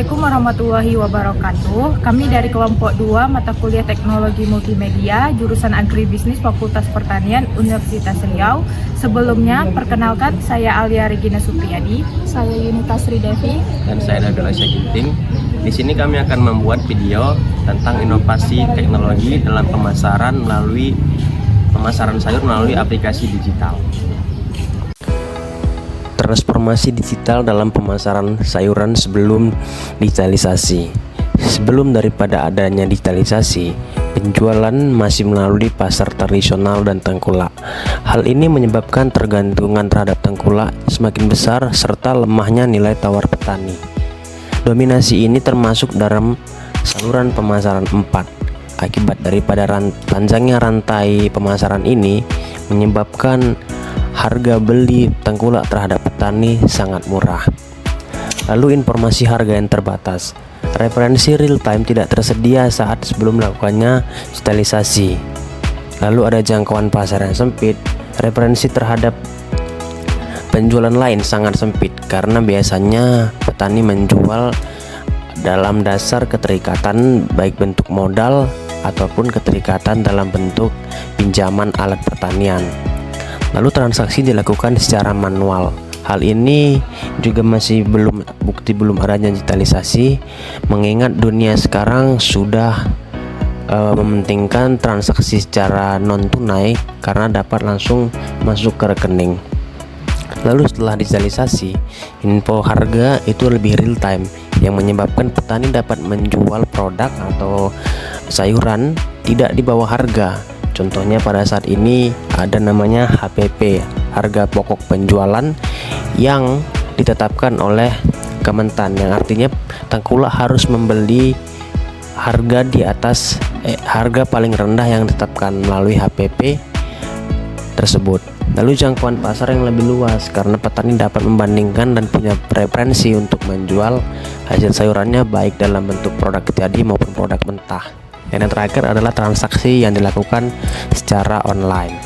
Assalamualaikum warahmatullahi wabarakatuh. Kami dari kelompok 2 mata kuliah Teknologi Multimedia jurusan Agribisnis Fakultas Pertanian Universitas Riau. Sebelumnya, perkenalkan saya Alia Regina Supriyadi, saya Yunita Sri Devi, dan saya Nagala Ginting. Di sini kami akan membuat video tentang inovasi teknologi dalam pemasaran sayur melalui aplikasi digital. Transformasi digital dalam pemasaran sayuran sebelum digitalisasi. Sebelum daripada adanya digitalisasi, penjualan masih melalui pasar tradisional dan tengkulak. Hal ini menyebabkan tergantungan terhadap tengkulak semakin besar serta lemahnya nilai tawar petani. Dominasi ini termasuk dalam saluran pemasaran 4. Akibat daripada panjangnya rantai pemasaran ini menyebabkan harga beli tengkulak terhadap petani sangat murah. Lalu informasi harga yang terbatas. Referensi real time tidak tersedia saat sebelum melakukannya digitalisasi. Lalu ada jangkauan pasar yang sempit. Referensi terhadap penjualan lain sangat sempit karena biasanya petani menjual dalam dasar keterikatan baik bentuk modal ataupun keterikatan dalam bentuk pinjaman alat pertanian. Lalu transaksi dilakukan secara manual. Hal ini juga masih belum adanya digitalisasi, mengingat dunia sekarang sudah mementingkan transaksi secara non tunai karena dapat langsung masuk ke rekening. Lalu setelah digitalisasi, info harga itu lebih real time yang menyebabkan petani dapat menjual produk atau sayuran tidak di bawah harga. Contohnya pada saat ini ada namanya HPP, harga pokok penjualan, yang ditetapkan oleh Kementan, yang artinya tengkulak harus membeli harga di atas harga paling rendah yang ditetapkan melalui HPP tersebut. Lalu jangkauan pasar yang lebih luas karena petani dapat membandingkan dan punya preferensi untuk menjual hasil sayurannya baik dalam bentuk produk jadi maupun produk mentah. Dan yang terakhir adalah transaksi yang dilakukan secara online.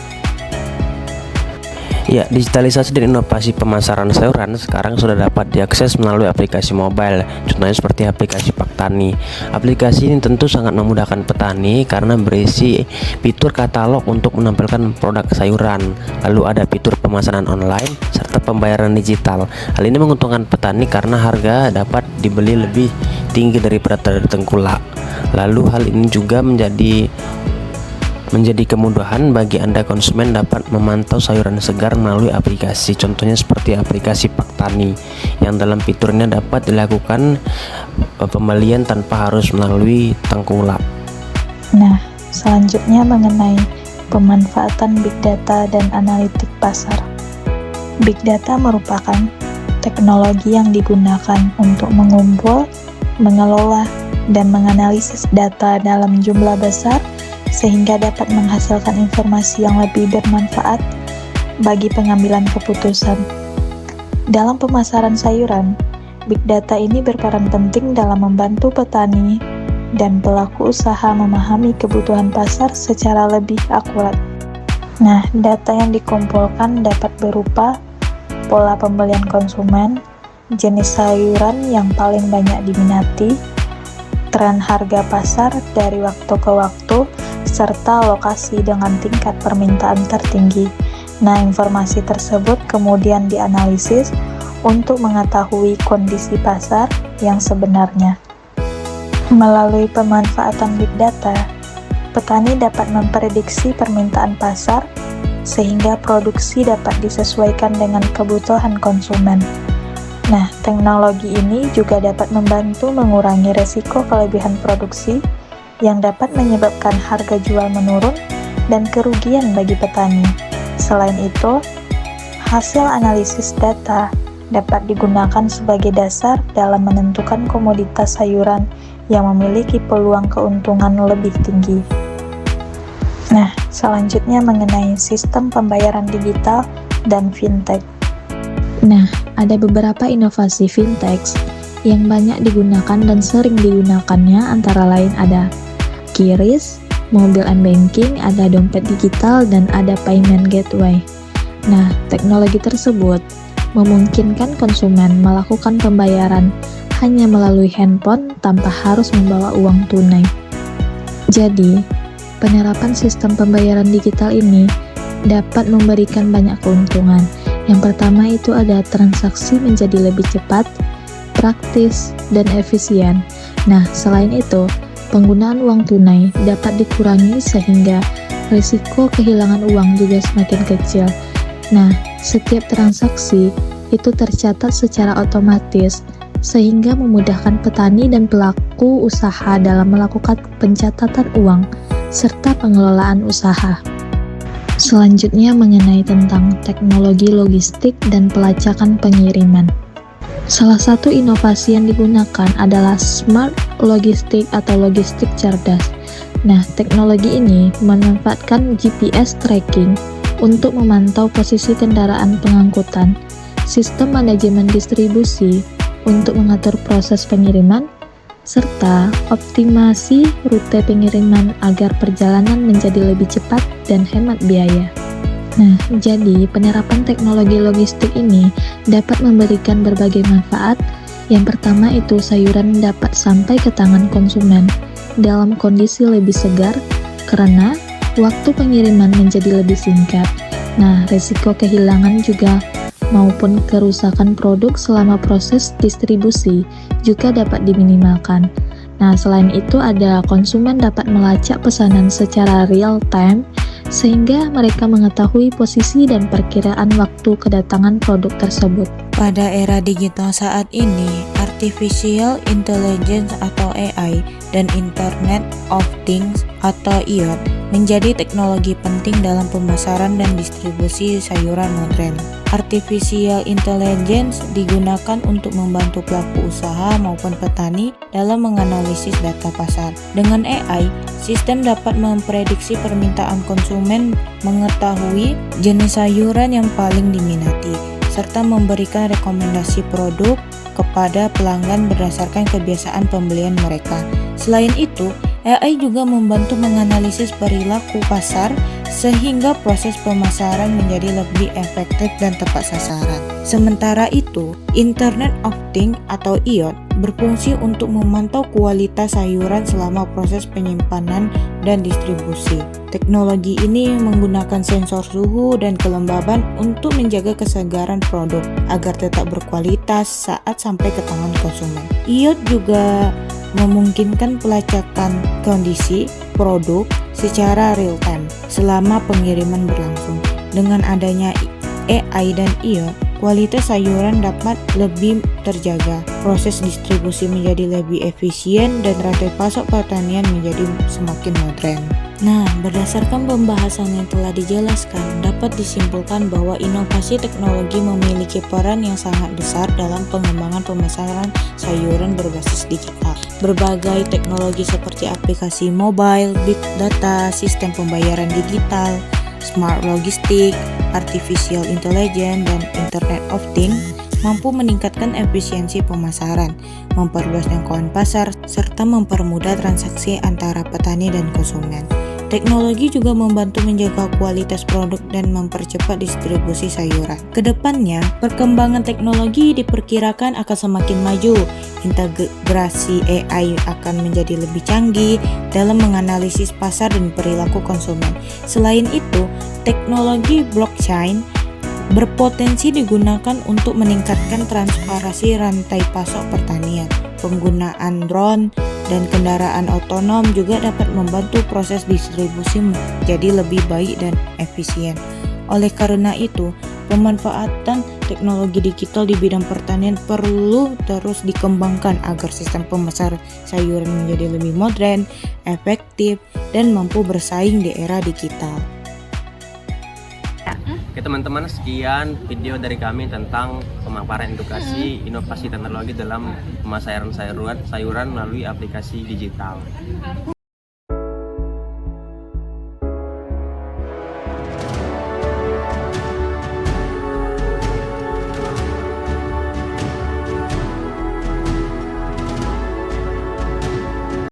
Ya, digitalisasi dan inovasi pemasaran sayuran sekarang sudah dapat diakses melalui aplikasi mobile. Contohnya seperti aplikasi Paktani. Aplikasi ini tentu sangat memudahkan petani karena berisi fitur katalog untuk menampilkan produk sayuran. Lalu ada fitur pemesanan online serta pembayaran digital. Hal ini menguntungkan petani karena harga dapat dibeli lebih tinggi daripada tengkulak. Lalu hal ini juga menjadi kemudahan bagi Anda konsumen dapat memantau sayuran segar melalui aplikasi. Contohnya seperti aplikasi Paktani yang dalam fiturnya dapat dilakukan pembelian tanpa harus melalui tengkulak. Nah, selanjutnya mengenai pemanfaatan Big Data dan analitik pasar. Big Data merupakan teknologi yang digunakan untuk mengumpul, mengelola, dan menganalisis data dalam jumlah besar sehingga dapat menghasilkan informasi yang lebih bermanfaat bagi pengambilan keputusan. Dalam pemasaran sayuran, Big Data ini berperan penting dalam membantu petani dan pelaku usaha memahami kebutuhan pasar secara lebih akurat. Nah, data yang dikumpulkan dapat berupa pola pembelian konsumen, jenis sayuran yang paling banyak diminati, tren harga pasar dari waktu ke waktu, serta lokasi dengan tingkat permintaan tertinggi. Nah, informasi tersebut kemudian dianalisis untuk mengetahui kondisi pasar yang sebenarnya. Melalui pemanfaatan Big Data, petani dapat memprediksi permintaan pasar sehingga produksi dapat disesuaikan dengan kebutuhan konsumen. Nah, teknologi ini juga dapat membantu mengurangi resiko kelebihan produksi yang dapat menyebabkan harga jual menurun dan kerugian bagi petani. Selain itu, hasil analisis data dapat digunakan sebagai dasar dalam menentukan komoditas sayuran yang memiliki peluang keuntungan lebih tinggi. Nah, selanjutnya mengenai sistem pembayaran digital dan fintech. Nah, ada beberapa inovasi fintech yang banyak digunakan dan sering digunakannya antara lain ada QRIS, mobile and banking, ada dompet digital, dan ada payment gateway. Nah, teknologi tersebut memungkinkan konsumen melakukan pembayaran hanya melalui handphone tanpa harus membawa uang tunai. Jadi, penerapan sistem pembayaran digital ini dapat memberikan banyak keuntungan. Yang pertama itu ada transaksi menjadi lebih cepat, praktis, dan efisien. Nah, selain itu, penggunaan uang tunai dapat dikurangi sehingga risiko kehilangan uang juga semakin kecil. Nah, setiap transaksi itu tercatat secara otomatis sehingga memudahkan petani dan pelaku usaha dalam melakukan pencatatan uang serta pengelolaan usaha. Selanjutnya mengenai tentang teknologi logistik dan pelacakan pengiriman. Salah satu inovasi yang digunakan adalah smart logistik atau logistik cerdas. Nah, teknologi ini memanfaatkan GPS tracking untuk memantau posisi kendaraan pengangkutan, sistem manajemen distribusi untuk mengatur proses pengiriman, serta optimasi rute pengiriman agar perjalanan menjadi lebih cepat dan hemat biaya. Nah, jadi penerapan teknologi logistik ini dapat memberikan berbagai manfaat. Yang pertama itu sayuran dapat sampai ke tangan konsumen dalam kondisi lebih segar karena waktu pengiriman menjadi lebih singkat. Nah, risiko kehilangan juga maupun kerusakan produk selama proses distribusi juga dapat diminimalkan. Nah, selain itu ada konsumen dapat melacak pesanan secara real time sehingga mereka mengetahui posisi dan perkiraan waktu kedatangan produk tersebut. Pada era digital saat ini, Artificial Intelligence atau AI dan Internet of Things atau IoT menjadi teknologi penting dalam pemasaran dan distribusi sayuran modern. Artificial Intelligence digunakan untuk membantu pelaku usaha maupun petani dalam menganalisis data pasar. Dengan AI, sistem dapat memprediksi permintaan konsumen, mengetahui jenis sayuran yang paling diminati, serta memberikan rekomendasi produk kepada pelanggan berdasarkan kebiasaan pembelian mereka. Selain itu, AI juga membantu menganalisis perilaku pasar sehingga proses pemasaran menjadi lebih efektif dan tepat sasaran. Sementara itu, Internet of Things atau IoT berfungsi untuk memantau kualitas sayuran selama proses penyimpanan dan distribusi. Teknologi ini menggunakan sensor suhu dan kelembaban untuk menjaga kesegaran produk agar tetap berkualitas saat sampai ke tangan konsumen. IoT juga memungkinkan pelacakan kondisi produk secara real time selama pengiriman berlangsung. Dengan adanya AI dan IoT, kualitas sayuran dapat lebih terjaga, proses distribusi menjadi lebih efisien, dan rantai pasok pertanian menjadi semakin modern. Nah, berdasarkan pembahasan yang telah dijelaskan, dapat disimpulkan bahwa inovasi teknologi memiliki peran yang sangat besar dalam pengembangan pemasaran sayuran berbasis digital. Berbagai teknologi seperti aplikasi mobile, big data, sistem pembayaran digital, smart logistik, artificial intelligence, dan Internet of Things mampu meningkatkan efisiensi pemasaran, memperluas jangkauan pasar, serta mempermudah transaksi antara petani dan konsumen. Teknologi juga membantu menjaga kualitas produk dan mempercepat distribusi sayuran. Kedepannya, perkembangan teknologi diperkirakan akan semakin maju. Integrasi AI akan menjadi lebih canggih dalam menganalisis pasar dan perilaku konsumen. Selain itu, teknologi blockchain berpotensi digunakan untuk meningkatkan transparansi rantai pasok pertanian. Penggunaan drone dan kendaraan otonom juga dapat membantu proses distribusi menjadi lebih baik dan efisien. Oleh karena itu, pemanfaatan teknologi digital di bidang pertanian perlu terus dikembangkan agar sistem pemasaran sayuran menjadi lebih modern, efektif, dan mampu bersaing di era digital. Oke teman-teman, sekian video dari kami tentang pemaparan edukasi inovasi teknologi dalam pemasaran sayuran melalui aplikasi digital.